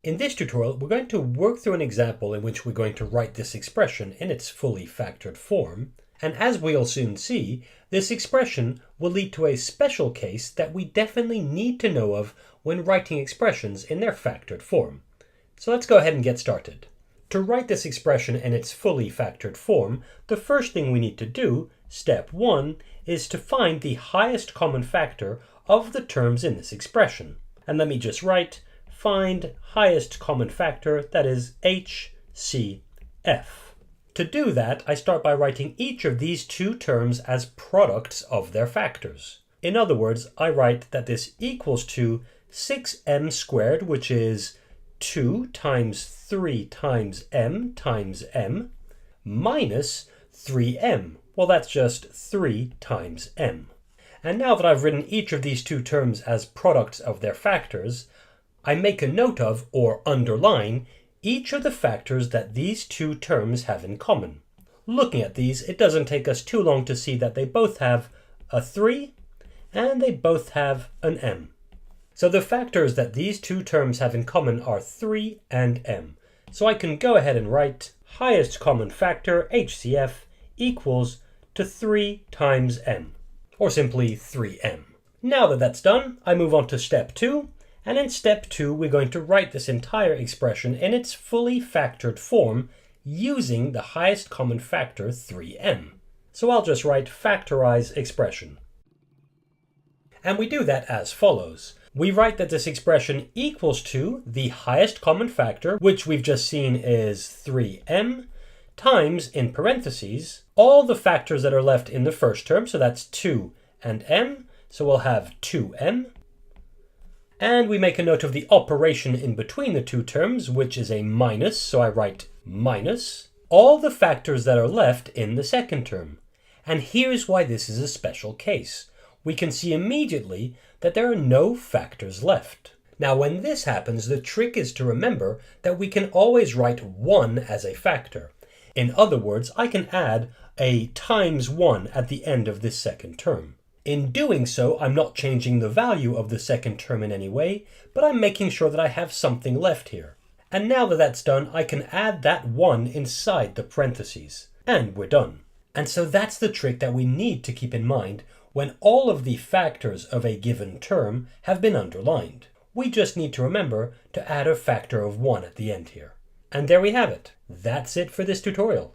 In this tutorial, we're going to work through an example in which we're going to write this expression in its fully factored form. And as we'll soon see, this expression will lead to a special case that we definitely need to know of when writing expressions in their factored form. So let's go ahead and get started. To write this expression in its fully factored form, the first thing we need to do, step 1, is to find the highest common factor of the terms in this expression. And let me just write find highest common factor, that is HCF. To do that, I start by writing each of these two terms as products of their factors. In other words, I write that this equals to 6m squared, which is 2 times 3 times m, minus 3m. Well, that's just 3 times m. And now that I've written each of these two terms as products of their factors, I make a note of, or underline, each of the factors that these two terms have in common. Looking at these, it doesn't take us too long to see that they both have a 3 and they both have an m. So the factors that these two terms have in common are 3 and m. So I can go ahead and write highest common factor, HCF, equals to 3 times m, or simply 3m. Now that that's done, I move on to step 2. And in step 2, we're going to write this entire expression in its fully factored form using the highest common factor 3m. So I'll just write factorize expression. And we do that as follows. We write that this expression equals to the highest common factor, which we've just seen is 3m, times, in parentheses, all the factors that are left in the first term, so that's 2 and m, so we'll have 2m. And we make a note of the operation in between the two terms, which is a minus, so I write minus all the factors that are left in the second term. And here's why this is a special case. We can see immediately that there are no factors left. Now, when this happens, the trick is to remember that we can always write 1 as a factor. In other words, I can add a times 1 at the end of this second term. In doing so, I'm not changing the value of the second term in any way, but I'm making sure that I have something left here. And now that that's done, I can add that 1 inside the parentheses. And we're done. And so that's the trick that we need to keep in mind when all of the factors of a given term have been underlined. We just need to remember to add a factor of 1 at the end here. And there we have it. That's it for this tutorial.